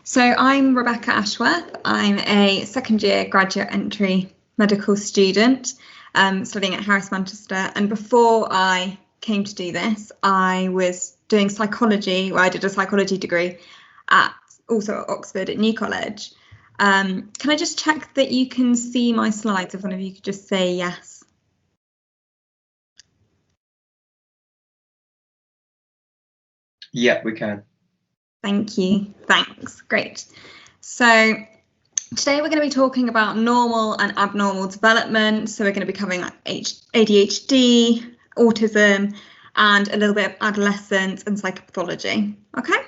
So I'm Rebecca Ashworth. I'm a second year graduate entry medical student studying at Harris Manchester. And before I came to do this, I was doing psychology. Well, I did a psychology degree at Oxford at New College. Can I just check that you can see my slides? If one of you could just say yes. Yeah, we can. Thank you. Thanks. Great. So today we're going to be talking about normal and abnormal development. So we're going to be covering like ADHD, autism, and a little bit of adolescence and psychopathology. Okay.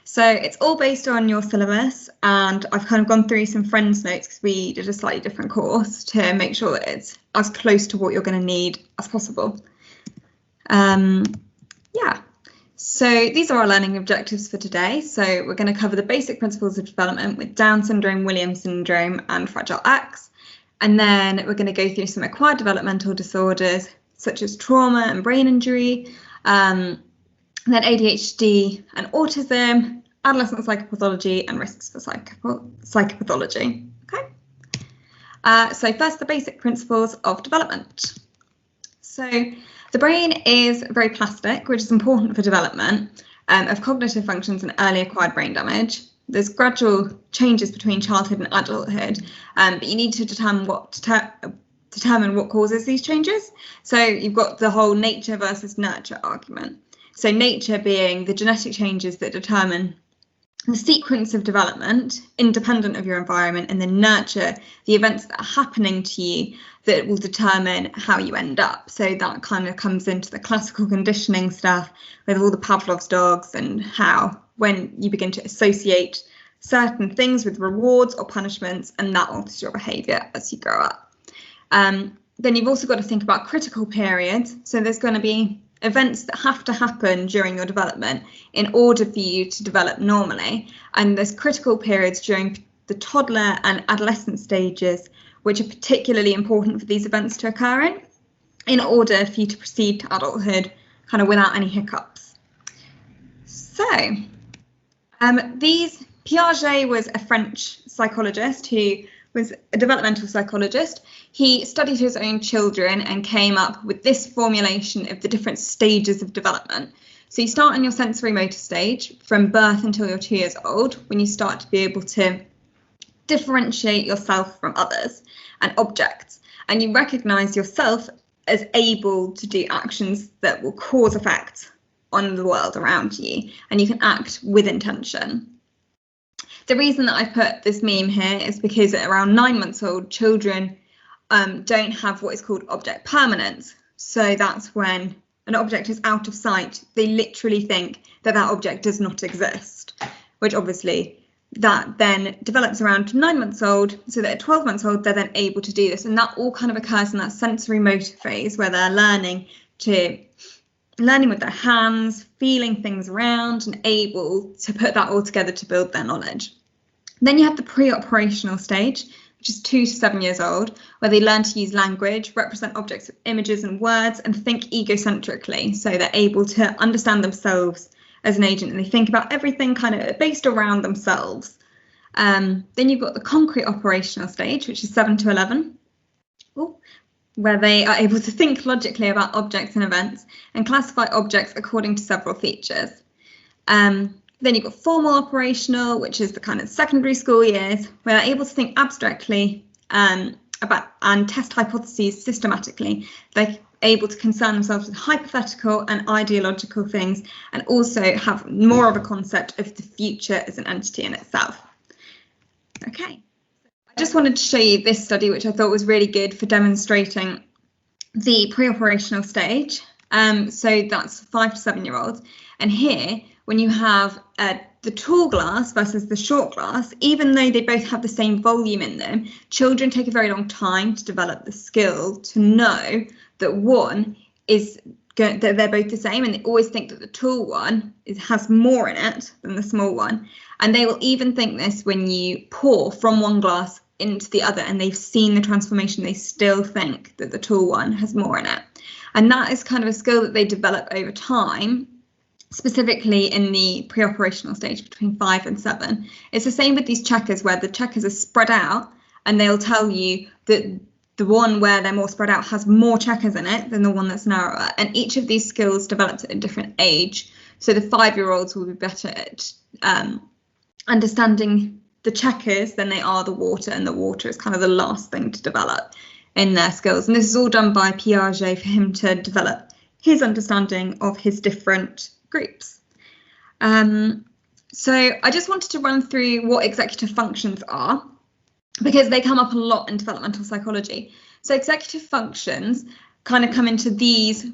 So it's all based on your syllabus, and I've kind of gone through some friends' notes because we did a slightly different course to make sure that it's as close to what you're going to need as possible. Yeah. So these are our learning objectives for today. So we're going to cover the basic principles of development with Down syndrome, Williams syndrome, and Fragile X. And then we're going to go through some acquired developmental disorders such as trauma and brain injury, then ADHD and autism, adolescent psychopathology, and risks for psychopathology. Okay. So first, the basic principles of development. So the brain is very plastic, which is important for development of cognitive functions and early acquired brain damage. There's gradual changes between childhood and adulthood, but you need to determine what causes these changes. So you've got the whole nature versus nurture argument. So nature being the genetic changes that determine the sequence of development independent of your environment, and then nurture the events that are happening to you that will determine how you end up. So that kind of comes into the classical conditioning stuff with all the Pavlov's dogs and how when you begin to associate certain things with rewards or punishments, and that alters your behaviour as you grow up. Then you've also got to think about critical periods. So there's going to be events that have to happen during your development in order for you to develop normally. And there's critical periods during the toddler and adolescent stages, which are particularly important for these events to occur in order for you to proceed to adulthood kind of without any hiccups. So Piaget was a French psychologist who was a developmental psychologist. He studied his own children and came up with this formulation of the different stages of development. So you start in your sensory motor stage from birth until you're 2 years old, when you start to be able to differentiate yourself from others and objects, and you recognize yourself as able to do actions that will cause effects on the world around you, and you can act with intention. The reason that I put this meme here is because at around 9 months old, children don't have what is called object permanence. So that's when an object is out of sight. They literally think that that object does not exist, which obviously that then develops around 9 months old, so that at 12 months old, they're then able to do this. And that all kind of occurs in that sensory motor phase where they're learning with their hands, feeling things around, and able to put that all together to build their knowledge. Then you have the pre-operational stage, which is 2 to 7 years old, where they learn to use language, represent objects with images and words, and think egocentrically. So they're able to understand themselves as an agent, and they think about everything kind of based around themselves. Then you've got the concrete operational stage, which is 7 to 11. Where they are able to think logically about objects and events and classify objects according to several features. Then you've got formal operational, which is the kind of secondary school years, where they're able to think abstractly about and test hypotheses systematically. They're able to concern themselves with hypothetical and ideological things, and also have more of a concept of the future as an entity in itself. Okay. I just wanted to show you this study, which I thought was really good for demonstrating the pre-operational stage. So that's 5 to 7 year olds. And here, when you have the tall glass versus the short glass, even though they both have the same volume in them, children take a very long time to develop the skill to know that that they're both the same, and they always think that the tall one has more in it than the small one. And they will even think this when you pour from one glass into the other and they've seen the transformation, they still think that the tall one has more in it. And that is kind of a skill that they develop over time specifically in the pre-operational stage between 5 and 7. It's the same with these checkers, where the checkers are spread out, and they'll tell you that the one where they're more spread out has more checkers in it than the one that's narrower. And each of these skills develops at a different age. So the 5-year-olds will be better at understanding the checkers than they are the water, and the water is kind of the last thing to develop in their skills. And this is all done by Piaget for him to develop his understanding of his different groups. So I just wanted to run through what executive functions are, because they come up a lot in developmental psychology. So executive functions kind of come into these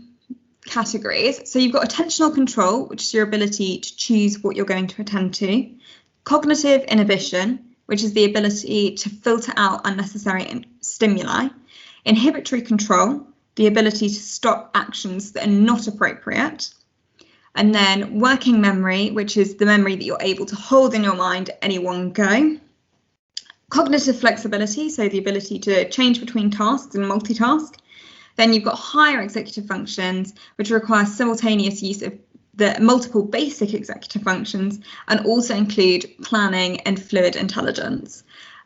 categories. So you've got attentional control, which is your ability to choose what you're going to attend to. Cognitive inhibition, which is the ability to filter out unnecessary stimuli. Inhibitory control, the ability to stop actions that are not appropriate. And then working memory, which is the memory that you're able to hold in your mind at any one go. Cognitive flexibility, so the ability to change between tasks and multitask. Then you've got higher executive functions, which require simultaneous use of the multiple basic executive functions, and also include planning and fluid intelligence,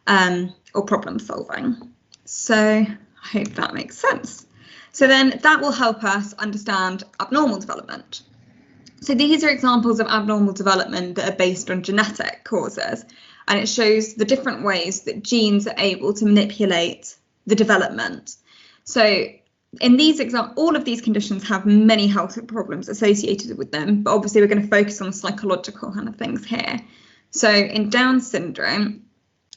or problem solving. So I hope that makes sense. So then that will help us understand abnormal development. So these are examples of abnormal development that are based on genetic causes, and it shows the different ways that genes are able to manipulate the development. So in these examples, all of these conditions have many health problems associated with them, but obviously we're going to focus on psychological kind of things here. So in Down syndrome,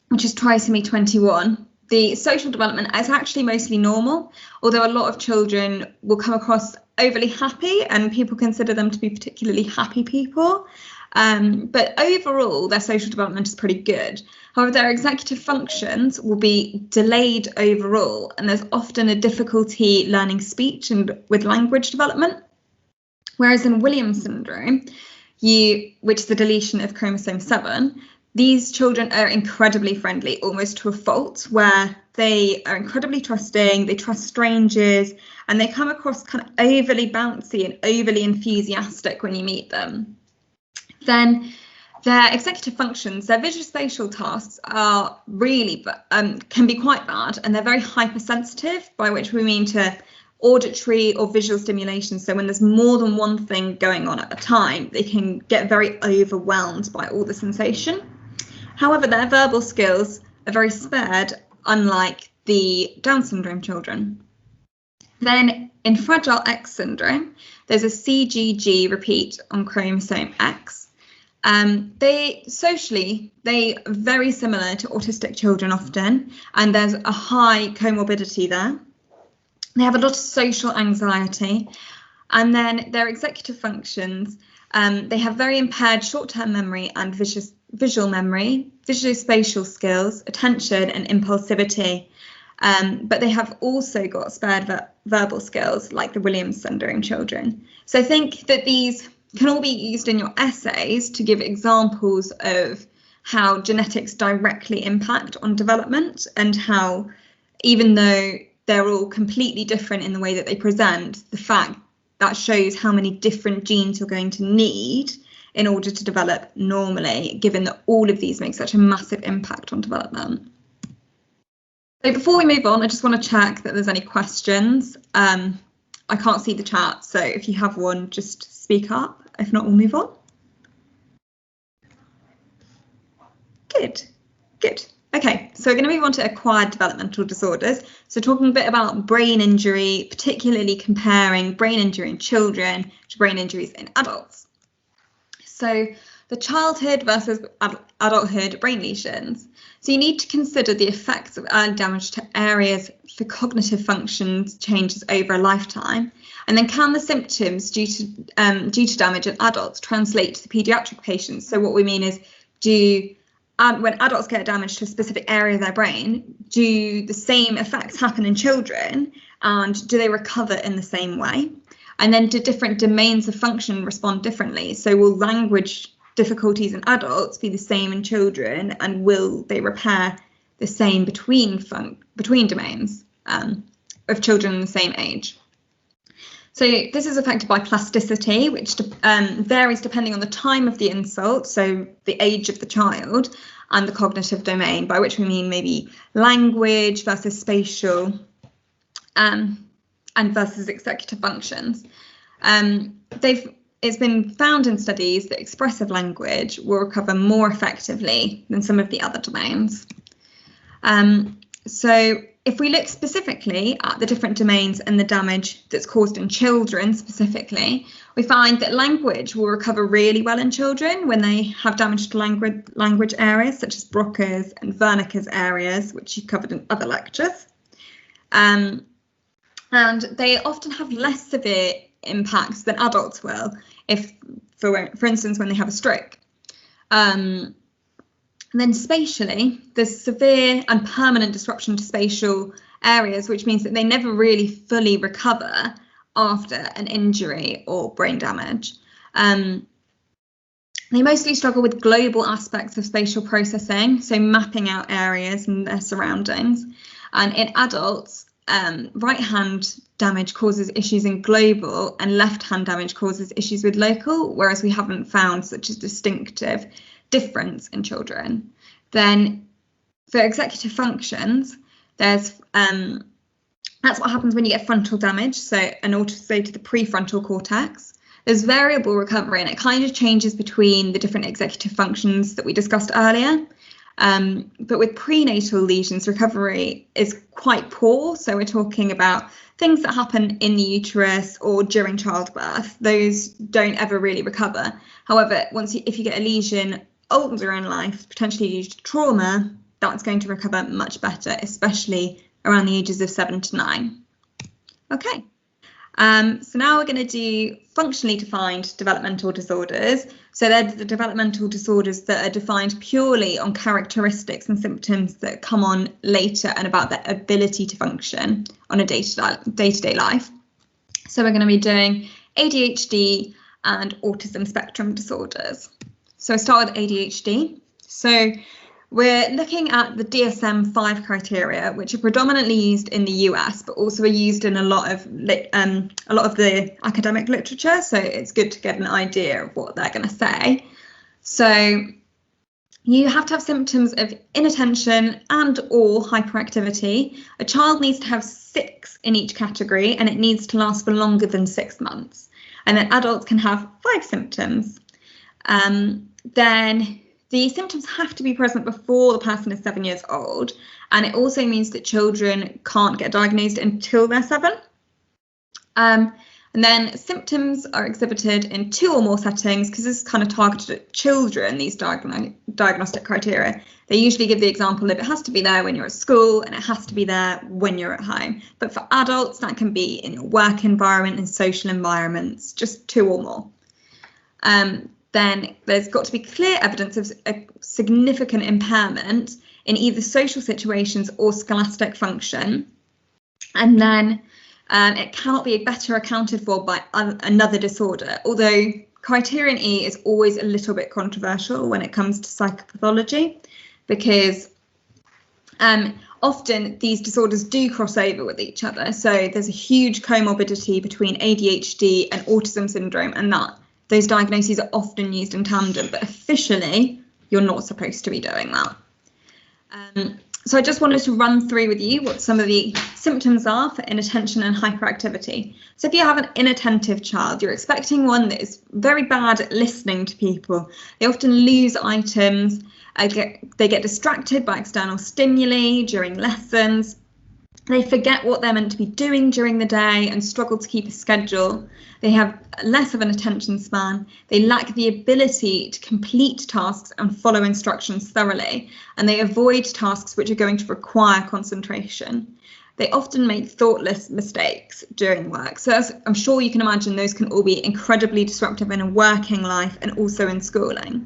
which is trisomy 21, the social development is actually mostly normal, although a lot of children will come across overly happy, and people consider them to be particularly happy people. But overall, their social development is pretty good. However, their executive functions will be delayed overall, and there's often a difficulty learning speech and with language development. Whereas in Williams syndrome, which is the deletion of chromosome 7, these children are incredibly friendly, almost to a fault, where they are incredibly trusting, they trust strangers, and they come across kind of overly bouncy and overly enthusiastic when you meet them. Then their executive functions, their visuospatial tasks are really, can be quite bad, and they're very hypersensitive, by which we mean to auditory or visual stimulation. So when there's more than one thing going on at a time, they can get very overwhelmed by all the sensation. However, their verbal skills are very spared, unlike the Down syndrome children. Then in Fragile X syndrome, there's a CGG repeat on chromosome X. They are very similar to autistic children often, and there's a high comorbidity there. They have a lot of social anxiety, and then their executive functions, they have very impaired short-term memory and visual memory, visuospatial skills, attention and impulsivity, but they have also got spared verbal skills like the Williams syndrome children. So I think that these can all be used in your essays to give examples of how genetics directly impact on development, and how, even though they're all completely different in the way that they present, the fact that shows how many different genes you're going to need in order to develop normally, given that all of these make such a massive impact on development. So before we move on, I just want to check that there's any questions. I can't see the chat, so if you have one, just speak up. If not, we'll move on. Good. Okay, so we're going to move on to acquired developmental disorders. So talking a bit about brain injury, particularly comparing brain injury in children to brain injuries in adults. So the childhood versus adulthood brain lesions. So you need to consider the effects of early damage to areas for cognitive functions changes over a lifetime, and then can the symptoms due to damage in adults translate to the paediatric patients? So what we mean is, when adults get damage to a specific area of their brain, do the same effects happen in children, and do they recover in the same way? And then do different domains of function respond differently? So will language difficulties in adults be the same in children, and will they repair the same between domains of children the same age? So this is affected by plasticity, which varies depending on the time of the insult, so the age of the child, and the cognitive domain, by which we mean maybe language versus spatial, and versus executive functions. It's been found in studies that expressive language will recover more effectively than some of the other domains. So if we look specifically at the different domains and the damage that's caused in children specifically, we find that language will recover really well in children when they have damage to language areas such as Broca's and Wernicke's areas, which you covered in other lectures. And they often have less severe impacts than adults will, if, for instance, when they have a stroke. And then spatially, there's severe and permanent disruption to spatial areas, which means that they never really fully recover after an injury or brain damage. They mostly struggle with global aspects of spatial processing, so mapping out areas and their surroundings. And in adults, right-hand damage causes issues in global and left-hand damage causes issues with local, whereas we haven't found such a distinctive difference in children. Then for executive functions, there's that's what happens when you get frontal damage, so and also to the prefrontal cortex. There's variable recovery, and it kind of changes between the different executive functions that we discussed earlier. But with prenatal lesions, recovery is quite poor. So we're talking about things that happen in the uterus or during childbirth. Those don't ever really recover. However, if you get a lesion older in life, potentially due to trauma, that's going to recover much better, especially around the ages of 7 to 9. Okay. So now we're going to do functionally defined developmental disorders. So they're the developmental disorders that are defined purely on characteristics and symptoms that come on later and about their ability to function on a day-to-day life. So we're going to be doing ADHD and autism spectrum disorders. So I start with ADHD. So we're looking at the DSM-5 criteria, which are predominantly used in the US, but also are used in a lot of the academic literature. So it's good to get an idea of what they're going to say. So you have to have symptoms of inattention and or hyperactivity. A child needs to have 6 in each category, and it needs to last for longer than 6 months. And then adults can have 5 symptoms. Then the symptoms have to be present before the person is 7 years old, and it also means that children can't get diagnosed until they're 7. And then symptoms are exhibited in 2 or more settings, because this is kind of targeted at children, these diagnostic criteria. They usually give the example of it has to be there when you're at school and it has to be there when you're at home. But for adults, that can be in your work environment and social environments, just 2 or more. Then there's got to be clear evidence of a significant impairment in either social situations or scholastic function. And then it cannot be better accounted for by another disorder, although criterion E is always a little bit controversial when it comes to psychopathology, because often these disorders do cross over with each other. So there's a huge comorbidity between ADHD and autism syndrome, and that those diagnoses are often used in tandem, but officially you're not supposed to be doing that. So I just wanted to run through with you what some of the symptoms are for inattention and hyperactivity. So if you have an inattentive child, you're expecting one that is very bad at listening to people. They often lose items, they get distracted by external stimuli during lessons. They forget what they're meant to be doing during the day and struggle to keep a schedule. They have less of an attention span. They lack the ability to complete tasks and follow instructions thoroughly, and they avoid tasks which are going to require concentration. They often make thoughtless mistakes during work. So as I'm sure you can imagine, those can all be incredibly disruptive in a working life and also in schooling.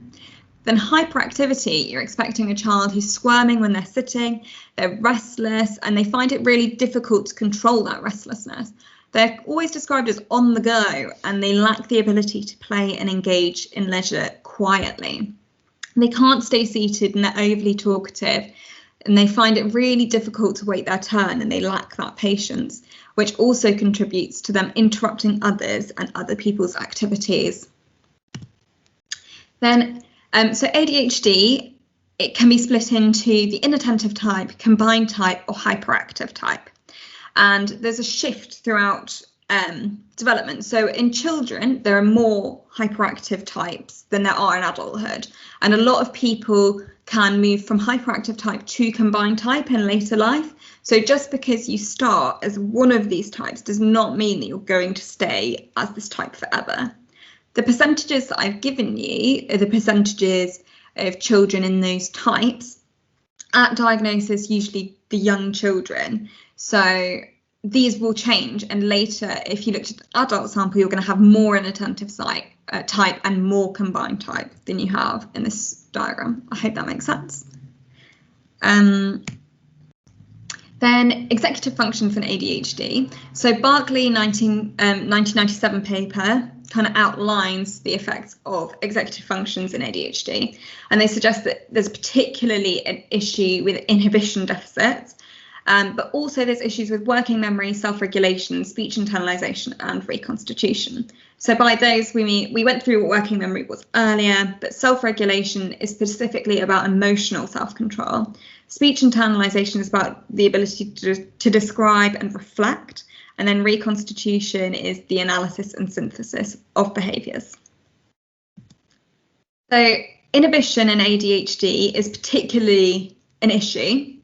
Then hyperactivity, you're expecting a child who's squirming when they're sitting, they're restless, and they find it really difficult to control that restlessness. They're always described as on the go, and they lack the ability to play and engage in leisure quietly. They can't stay seated and they're overly talkative. and they find it really difficult to wait their turn, and they lack that patience, which also contributes to them interrupting others and other people's activities. Then, so ADHD, it can be split into the inattentive type, combined type, or hyperactive type. And there's a shift throughout development. So in children, there are more hyperactive types than there are in adulthood. And a lot of people can move from hyperactive type to combined type in later life. So just because you start as one of these types does not mean that you're going to stay as this type forever. The percentages that I've given you are the percentages of children in those types at diagnosis, usually the young children. So these will change, and later, if you looked at the adult sample, you're going to have more inattentive type and more combined type than you have in this diagram. I hope that makes sense. Then executive functions in ADHD. So Barkley 1997 paper kind of outlines the effects of executive functions in ADHD, and they suggest that there's particularly an issue with inhibition deficits, but also there's issues with working memory, self-regulation, speech internalization, and reconstitution. So by those, we mean, we went through what working memory was earlier, but self-regulation is specifically about emotional self-control. Speech internalization is about the ability to describe and reflect, and then reconstitution is the analysis and synthesis of behaviours. So inhibition in ADHD is particularly an issue.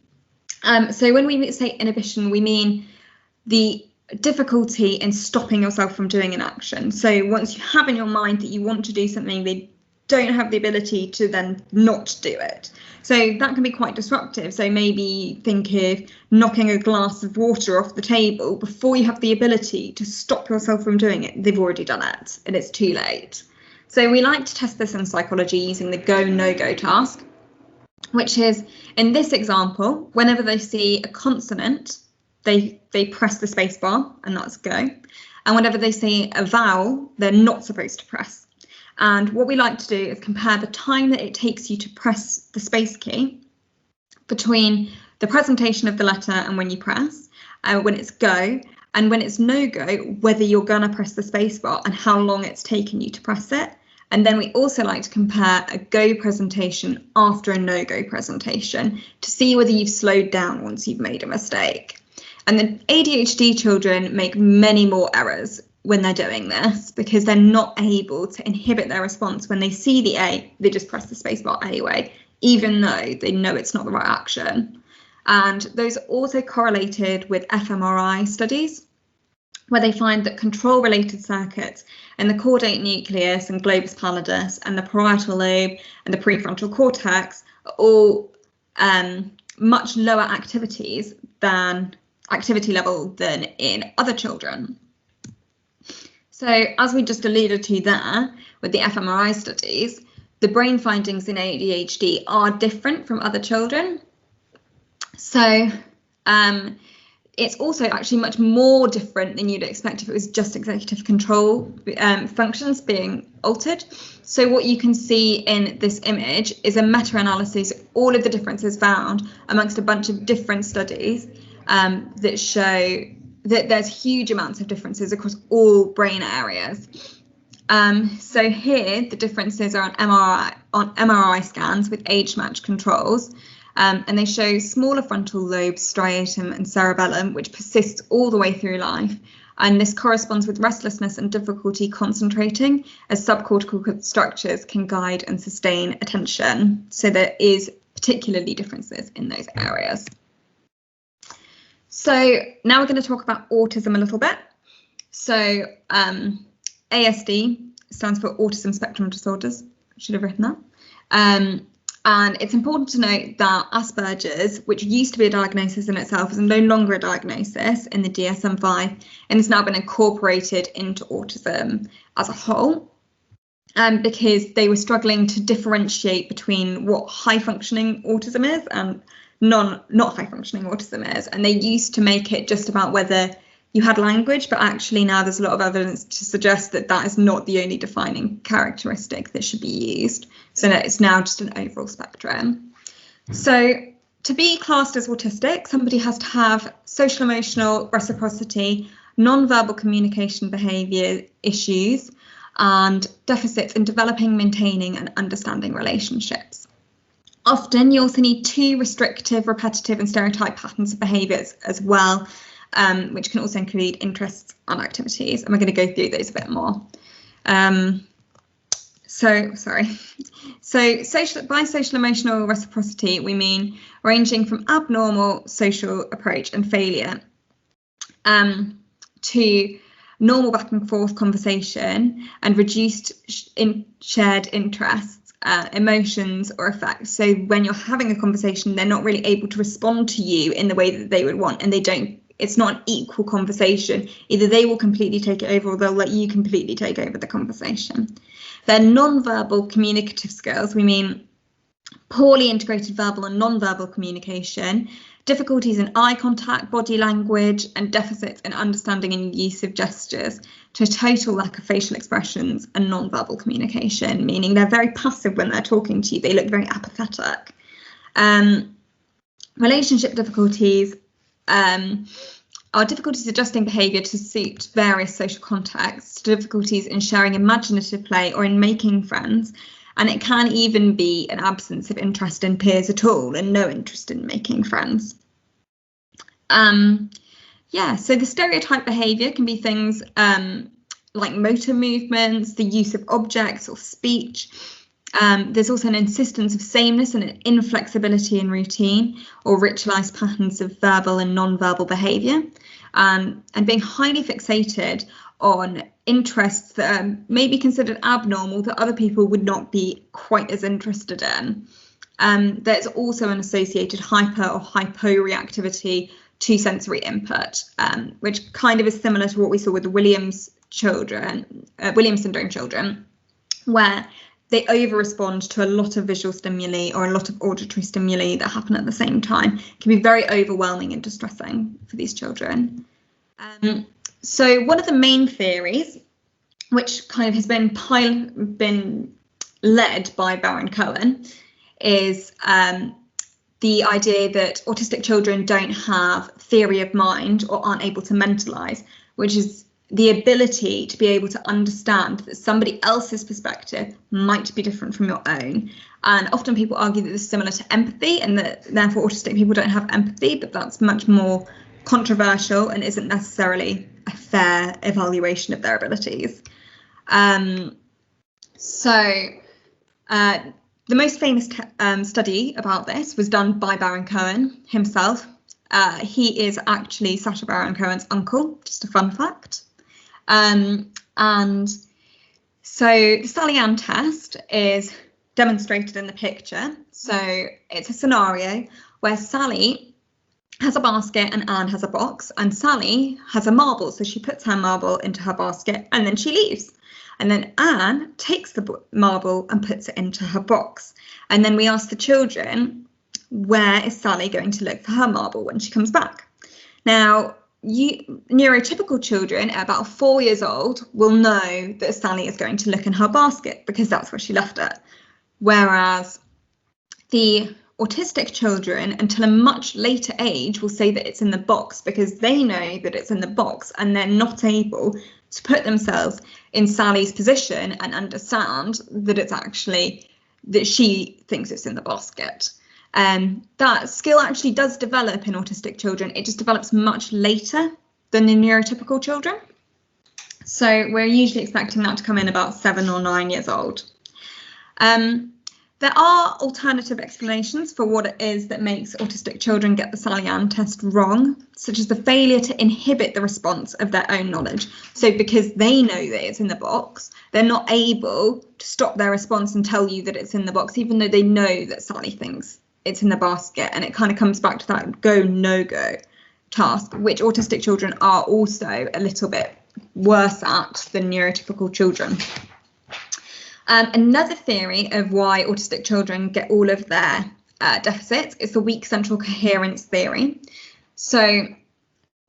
So when we say inhibition, we mean the difficulty in stopping yourself from doing an action. So once you have in your mind that you want to do something, they don't have the ability to then not do it. So that can be quite disruptive. So maybe think of knocking a glass of water off the table. Before you have the ability to stop yourself from doing it, they've already done it and it's too late. So we like to test this in psychology using the go, no go task, which is, in this example, whenever they see a consonant, they press the space bar, and that's go. And whenever they see a vowel, they're not supposed to press. And what we like to do is compare the time that it takes you to press the space key between the presentation of the letter and when you press, when it's go, and when it's no go, whether you're going to press the space bar and how long it's taken you to press it. And then we also like to compare a go presentation after a no-go presentation to see whether you've slowed down once you've made a mistake. And the ADHD children make many more errors when they're doing this because they're not able to inhibit their response. When they see the A, they just press the spacebar anyway, even though they know it's not the right action. And those are also correlated with fMRI studies, where they find that control-related circuits in the caudate nucleus and globus pallidus and the parietal lobe and the prefrontal cortex are all much lower activity level than in other children. So as we just alluded to there with the fMRI studies, the brain findings in ADHD are different from other children. So it's also actually much more different than you'd expect if it was just executive control functions being altered. So what you can see in this image is a meta-analysis of all of the differences found amongst a bunch of different studies that show that there's huge amounts of differences across all brain areas. So here the differences are on MRI scans with age-matched controls. And they show smaller frontal lobes, striatum and cerebellum, which persists all the way through life. And this corresponds with restlessness and difficulty concentrating, as subcortical structures can guide and sustain attention. So there is particularly differences in those areas. So now we're going to talk about autism a little bit. So ASD stands for Autism Spectrum Disorders. I should have written that. And it's important to note that Asperger's, which used to be a diagnosis in itself, is no longer a diagnosis in the DSM-5 and has now been incorporated into autism as a whole, because they were struggling to differentiate between what high-functioning autism is and not high-functioning autism is. And they used to make it just about whether you had language, but actually now there's a lot of evidence to suggest that that is not the only defining characteristic that should be used. So that it's now just an overall spectrum. So to be classed as autistic, somebody has to have social emotional reciprocity, non-verbal communication behaviour issues, and deficits in developing, maintaining and understanding relationships. Often you also need 2 restrictive, repetitive and stereotype patterns of behaviours as well, which can also include interests and activities. And we're going to go through those a bit more. So by social emotional reciprocity, we mean ranging from abnormal social approach and failure to normal back and forth conversation and reduced shared interests, emotions or effects. So when you're having a conversation, they're not really able to respond to you in the way that they would want, and it's not an equal conversation. Either they will completely take it over or they'll let you completely take over the conversation. Their non-verbal communicative skills, we mean poorly integrated verbal and non-verbal communication, difficulties in eye contact, body language, and deficits in understanding and use of gestures, to a total lack of facial expressions and non-verbal communication, meaning they're very passive when they're talking to you. They look very apathetic. Relationship difficulties are difficulties adjusting behaviour to suit various social contexts, difficulties in sharing imaginative play or in making friends, and it can even be an absence of interest in peers at all and no interest in making friends. So the stereotype behaviour can be things like motor movements, the use of objects or speech. There's also an insistence of sameness and an inflexibility in routine or ritualised patterns of verbal and non-verbal behaviour, and being highly fixated on interests that are maybe considered abnormal that other people would not be quite as interested in. There's also an associated hyper or hyporeactivity to sensory input, which kind of is similar to what we saw with the Williams syndrome children, where they over-respond to a lot of visual stimuli or a lot of auditory stimuli that happen at the same time. It can be very overwhelming and distressing for these children. So one of the main theories, which kind of has been led by Baron Cohen, is the idea that autistic children don't have theory of mind or aren't able to mentalise, which is the ability to be able to understand that somebody else's perspective might be different from your own. And often people argue that this is similar to empathy and that therefore autistic people don't have empathy, but that's much more controversial and isn't necessarily a fair evaluation of their abilities. The most famous study about this was done by Baron Cohen himself. He is actually Sacha Baron Cohen's uncle, just a fun fact. And so the Sally-Ann test is demonstrated in the picture. So it's a scenario where Sally has a basket and Anne has a box, and Sally has a marble. So she puts her marble into her basket and then she leaves. And then Anne takes the marble and puts it into her box. And then we ask the children, where is Sally going to look for her marble when she comes back? Now, neurotypical children at about 4 years old will know that Sally is going to look in her basket because that's where she left it. Whereas the autistic children, until a much later age, will say that it's in the box because they know that it's in the box and they're not able to put themselves in Sally's position and understand that it's actually that she thinks it's in the basket. That skill actually does develop in autistic children. It just develops much later than in neurotypical children. So we're usually expecting that to come in about 7 or 9 years old. There are alternative explanations for what it is that makes autistic children get the Sally-Ann test wrong, such as the failure to inhibit the response of their own knowledge. So because they know that it's in the box, they're not able to stop their response and tell you that it's in the box, even though they know that Sally thinks it's in the basket. And it kind of comes back to that go, no go task, which autistic children are also a little bit worse at than neurotypical children. Another theory of why autistic children get all of their deficits is the weak central coherence theory. So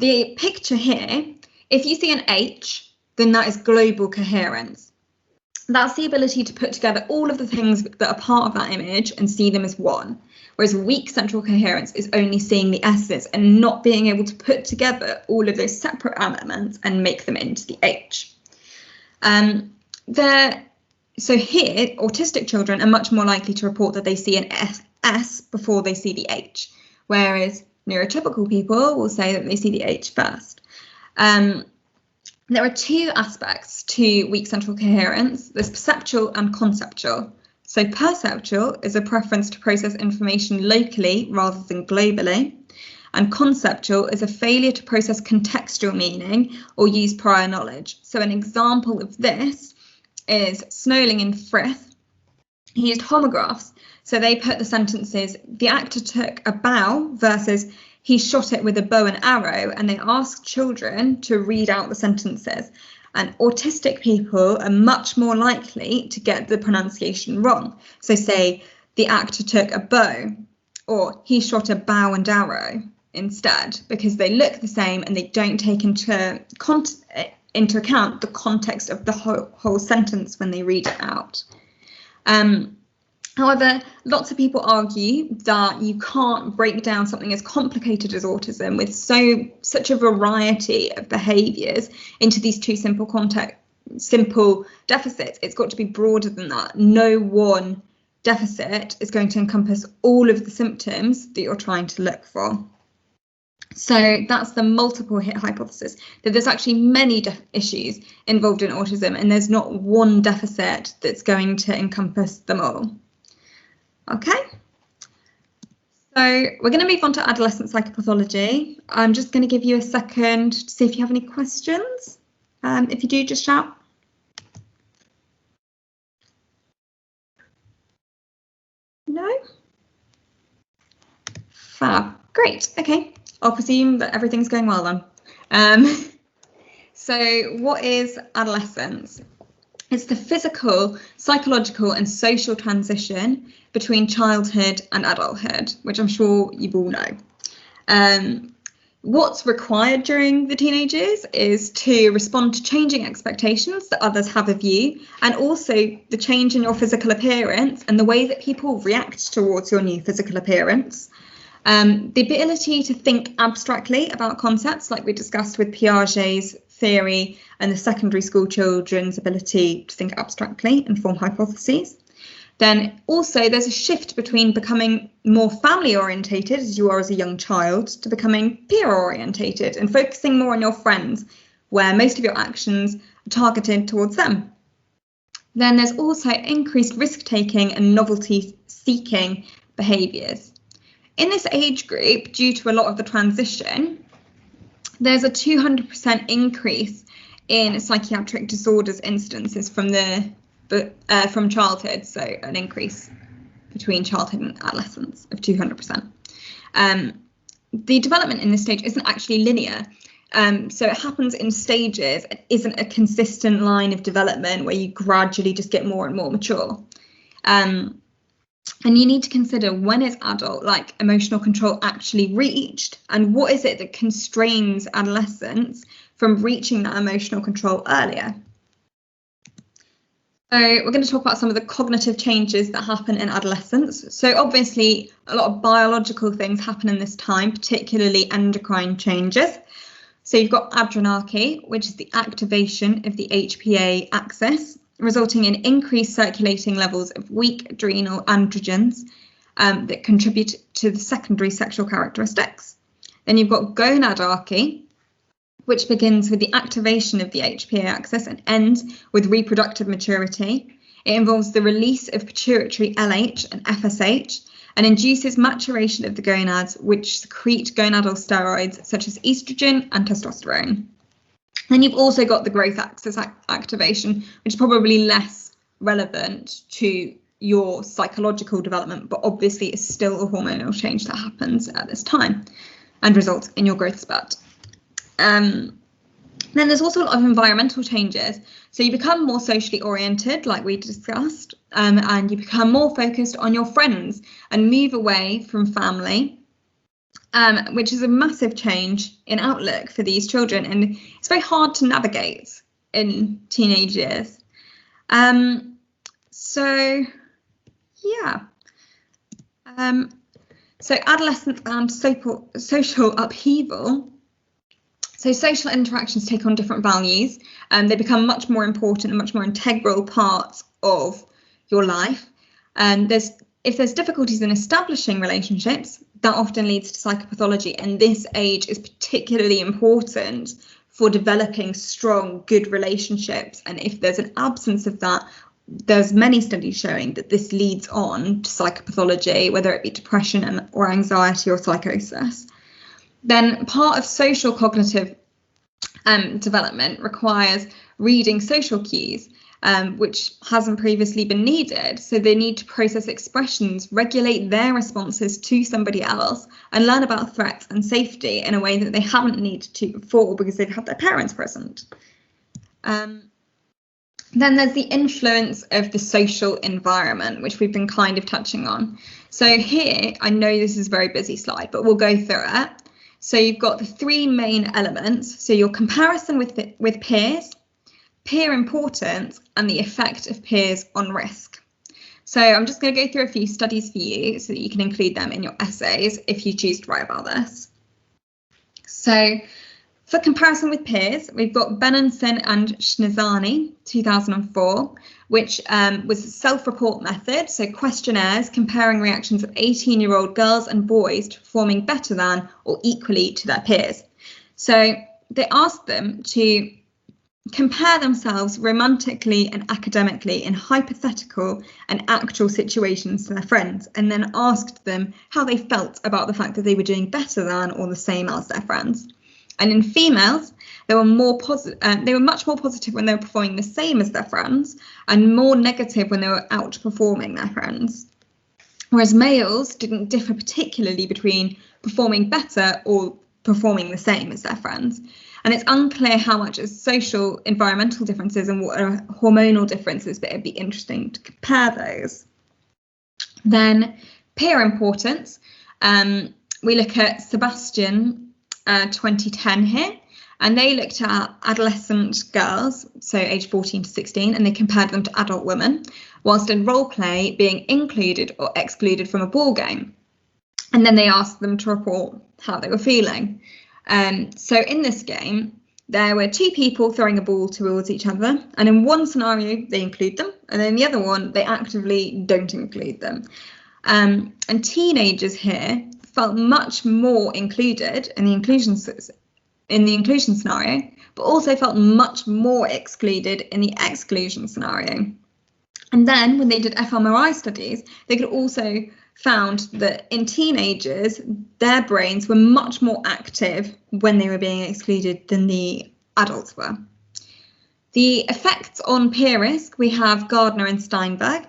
the picture here, if you see an H, then that is global coherence. That's the ability to put together all of the things that are part of that image and see them as one. whereas weak central coherence is only seeing the S's and not being able to put together all of those separate elements and make them into the H. So here, autistic children are much more likely to report that they see an S before they see the H, whereas neurotypical people will say that they see the H first. There are two aspects to weak central coherence. There's perceptual and conceptual. So perceptual is a preference to process information locally rather than globally. And conceptual is a failure to process contextual meaning or use prior knowledge. So an example of this is Snowling and Frith. He used homographs. So they put the sentences, the actor took a bow versus he shot it with a bow and arrow, and they asked children to read out the sentences. And autistic people are much more likely to get the pronunciation wrong. So say the actor took a bow or he shot a bow and arrow instead, because they look the same and they don't take into account the context of the whole sentence when they read it out. However, lots of people argue that you can't break down something as complicated as autism with such a variety of behaviours into these two simple deficits. It's got to be broader than that. No one deficit is going to encompass all of the symptoms that you're trying to look for. So that's the multiple hit hypothesis, that there's actually many issues involved in autism and there's not one deficit that's going to encompass them all. Okay, so we're going to move on to adolescent psychopathology. I'm just going to give you a second to see if you have any questions. If you do, just shout. No? Fab. Great. Okay, I'll presume that everything's going well then. So what is adolescence? It's the physical, psychological and social transition between childhood and adulthood, which I'm sure you all know. What's required during the teenage years is to respond to changing expectations that others have of you, and also the change in your physical appearance and the way that people react towards your new physical appearance. The ability to think abstractly about concepts, like we discussed with Piaget's theory and the secondary school children's ability to think abstractly and form hypotheses. Then also there's a shift between becoming more family orientated as you are as a young child to becoming peer orientated and focusing more on your friends, where most of your actions are targeted towards them. Then there's also increased risk taking and novelty seeking behaviours. In this age group, due to a lot of the transition, there's a 200% increase in psychiatric disorders incidences from childhood, so an increase between childhood and adolescence of 200%. The development in this stage isn't actually linear, so it happens in stages. It isn't a consistent line of development where you gradually just get more and more mature. And you need to consider, when is adult-like emotional control actually reached, and what is it that constrains adolescents from reaching that emotional control earlier? So we're going to talk about some of the cognitive changes that happen in adolescence. So obviously a lot of biological things happen in this time, particularly endocrine changes. So you've got adrenarche, which is the activation of the HPA axis, resulting in increased circulating levels of weak adrenal androgens that contribute to the secondary sexual characteristics. Then you've got gonadarche, which begins with the activation of the HPA axis and ends with reproductive maturity. It involves the release of pituitary LH and FSH and induces maturation of the gonads, which secrete gonadal steroids such as estrogen and testosterone. Then you've also got the growth axis activation, which is probably less relevant to your psychological development, but obviously is still a hormonal change that happens at this time and results in your growth spurt. Then there's also a lot of environmental changes. So you become more socially oriented, like we discussed, and you become more focused on your friends and move away from family. Which is a massive change in outlook for these children, and it's very hard to navigate in teenage years. So yeah, So adolescence and social upheaval. So social interactions take on different values, and they become much more important and much more integral parts of your life. And if there's difficulties in establishing relationships, that often leads to psychopathology, and this age is particularly important for developing strong, good relationships. And if there's an absence of that, there's many studies showing that this leads on to psychopathology, whether it be depression or anxiety or psychosis. Then part of social cognitive development requires reading social cues, which hasn't previously been needed. So they need to process expressions, regulate their responses to somebody else, and learn about threats and safety in a way that they haven't needed to before because they've had their parents present. Then there's the influence of the social environment, which we've been kind of touching on. So here, I know this is a very busy slide, but we'll go through it. So you've got the three main elements. So your comparison with peers, peer importance, and the effect of peers on risk. So I'm just going to go through a few studies for you so that you can include them in your essays if you choose to write about this. So for comparison with peers, we've got Benenson and Schnizani, 2004, which was a self-report method, so questionnaires comparing reactions of 18-year-old girls and boys to performing better than or equally to their peers. So they asked them to compare themselves romantically and academically in hypothetical and actual situations to their friends, and then asked them how they felt about the fact that they were doing better than or the same as their friends. And in females, they were much more positive when they were performing the same as their friends, and more negative when they were outperforming their friends. Whereas males didn't differ particularly between performing better or performing the same as their friends. And it's unclear how much is social environmental differences and what are hormonal differences, but it'd be interesting to compare those. Then peer importance. We look at Sebastian 2010 here, and they looked at adolescent girls, so age 14 to 16, and they compared them to adult women, whilst in role play being included or excluded from a ball game. And then they asked them to report how they were feeling. So in this game, there were two people throwing a ball towards each other, and in one scenario they include them, and in the other one they actively don't include them. And teenagers here felt much more included in the inclusion scenario, but also felt much more excluded in the exclusion scenario. And then when they did fMRI studies, they could also found that in teenagers, their brains were much more active when they were being excluded than the adults were. The effects on peer risk, we have Gardner and Steinberg,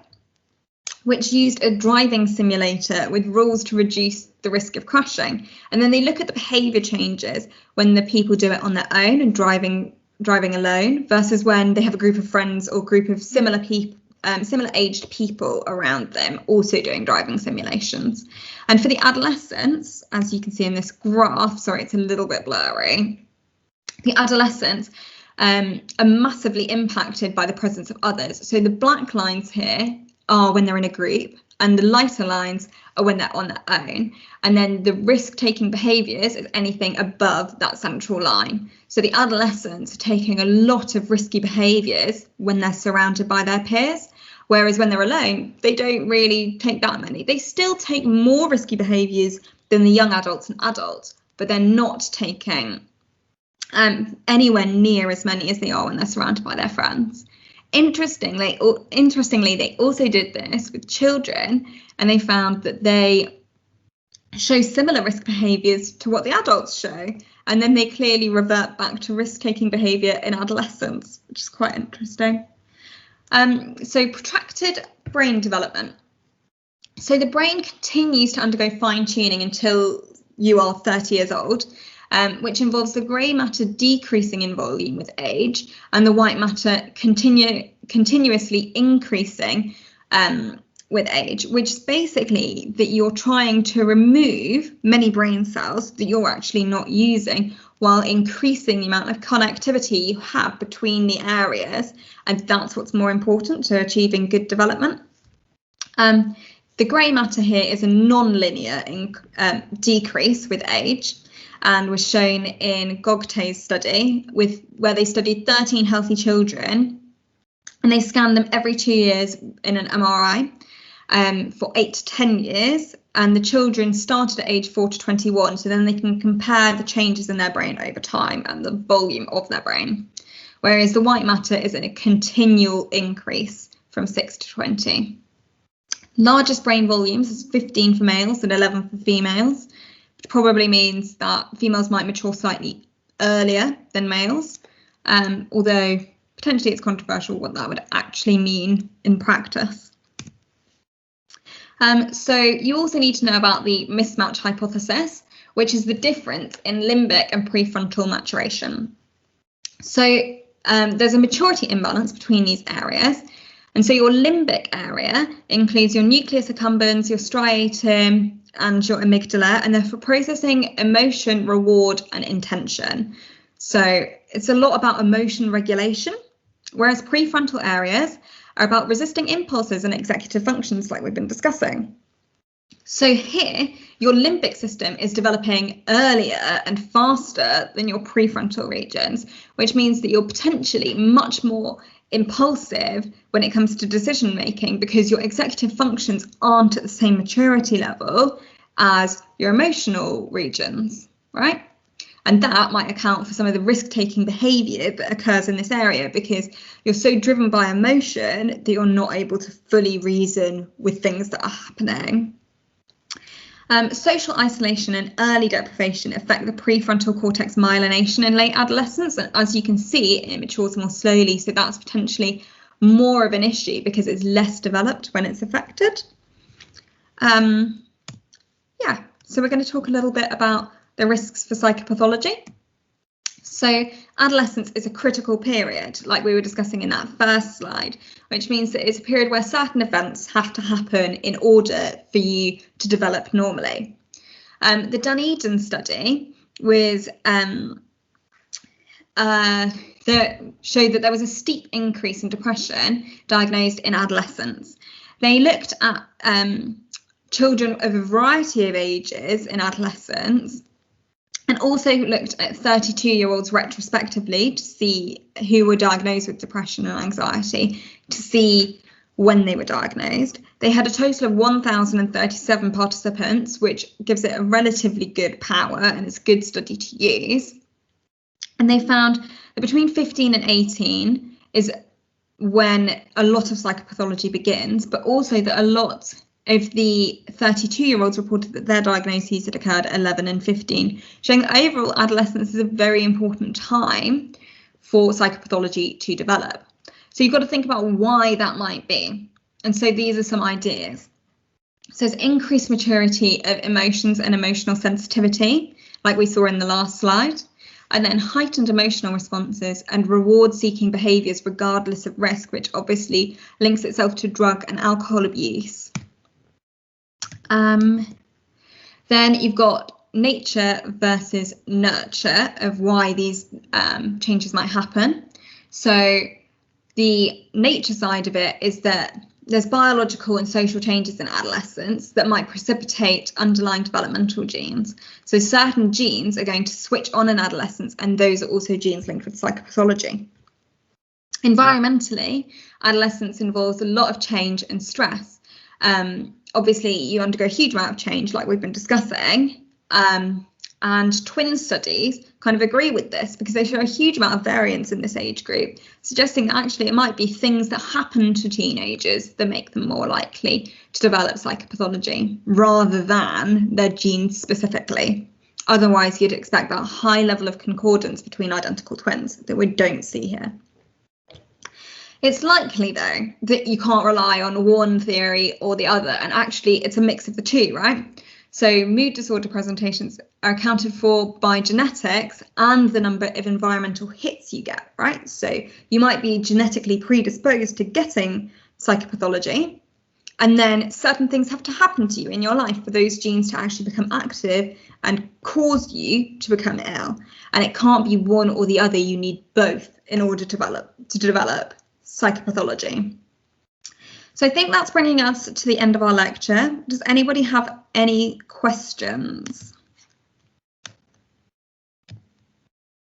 which used a driving simulator with rules to reduce the risk of crashing. And then they look at the behaviour changes when the people do it on their own and driving alone versus when they have a group of friends or group of similar aged people around them also doing driving simulations. And for the adolescents, as you can see in this graph, sorry, it's a little bit blurry, the adolescents are massively impacted by the presence of others. So the black lines here are when they're in a group, and the lighter lines are when they're on their own. And then the risk-taking behaviours is anything above that central line. So the adolescents are taking a lot of risky behaviours when they're surrounded by their peers, whereas when they're alone, they don't really take that many. They still take more risky behaviours than the young adults and adults, but they're not taking anywhere near as many as they are when they're surrounded by their friends. Interestingly, they also did this with children, and they found that they show similar risk behaviours to what the adults show, and then they clearly revert back to risk-taking behaviour in adolescence, which is quite interesting. So protracted brain development. So the brain continues to undergo fine-tuning until you are 30 years old, which involves the grey matter decreasing in volume with age and the white matter continuously increasing with age, which is basically that you're trying to remove many brain cells that you're actually not using while increasing the amount of connectivity you have between the areas, and that's what's more important to achieving good development. The The grey matter here is a non-linear decrease with age, and was shown in Gogte's study where they studied 13 healthy children, and they scanned them every 2 years in an MRI for 8 to 10 years. And the children started at age 4 to 21, so then they can compare the changes in their brain over time and the volume of their brain. Whereas the white matter is in a continual increase from 6 to 20. Largest brain volumes is 15 for males and 11 for females, which probably means that females might mature slightly earlier than males, although potentially it's controversial what that would actually mean in practice. So you also need to know about the mismatch hypothesis, which is the difference in limbic and prefrontal maturation. So there's a maturity imbalance between these areas. And so your limbic area includes your nucleus accumbens, your striatum, and your amygdala, and they're for processing emotion, reward, and intention. So it's a lot about emotion regulation, whereas prefrontal areas are about resisting impulses and executive functions like we've been discussing. So here, your limbic system is developing earlier and faster than your prefrontal regions, which means that you're potentially much more impulsive when it comes to decision making because your executive functions aren't at the same maturity level as your emotional regions, right? And that might account for some of the risk-taking behaviour that occurs in this area because you're so driven by emotion that you're not able to fully reason with things that are happening. Social isolation and early deprivation affect the prefrontal cortex myelination in late adolescence, and as you can see, it matures more slowly, so that's potentially more of an issue because it's less developed when it's affected. Yeah, so we're going to talk a little bit about the risks for psychopathology. So adolescence is a critical period, like we were discussing in that first slide, which means that it's a period where certain events have to happen in order for you to develop normally. The Dunedin study was that showed that there was a steep increase in depression diagnosed in adolescents. They looked at children of a variety of ages in adolescence, and also looked at 32-year-olds retrospectively to see who were diagnosed with depression and anxiety, to see when they were diagnosed. They had a total of 1,037 participants, which gives it a relatively good power and it's a good study to use. And they found that between 15 and 18 is when a lot of psychopathology begins, but also that a lot of the 32-year-olds reported that their diagnoses had occurred at 11 and 15, showing that overall adolescence is a very important time for psychopathology to develop. So you've got to think about why that might be. And so these are some ideas. So there's increased maturity of emotions and emotional sensitivity, like we saw in the last slide, and then heightened emotional responses and reward-seeking behaviours regardless of risk, which obviously links itself to drug and alcohol abuse. Then you've got nature versus nurture of why these changes might happen. So the nature side of it is that there's biological and social changes in adolescence that might precipitate underlying developmental genes. So certain genes are going to switch on in adolescence, and those are also genes linked with psychopathology. Environmentally, adolescence involves a lot of change and stress. Obviously, you undergo a huge amount of change, like we've been discussing, and twin studies kind of agree with this because they show a huge amount of variance in this age group, suggesting that actually it might be things that happen to teenagers that make them more likely to develop psychopathology rather than their genes specifically. Otherwise, you'd expect that high level of concordance between identical twins that we don't see here. It's likely, though, that you can't rely on one theory or the other, and actually it's a mix of the two, right? So mood disorder presentations are accounted for by genetics and the number of environmental hits you get, right? So you might be genetically predisposed to getting psychopathology, and then certain things have to happen to you in your life for those genes to actually become active and cause you to become ill. And it can't be one or the other, you need both in order to develop psychopathology. So I think that's bringing us to the end of our lecture. Does anybody have any questions?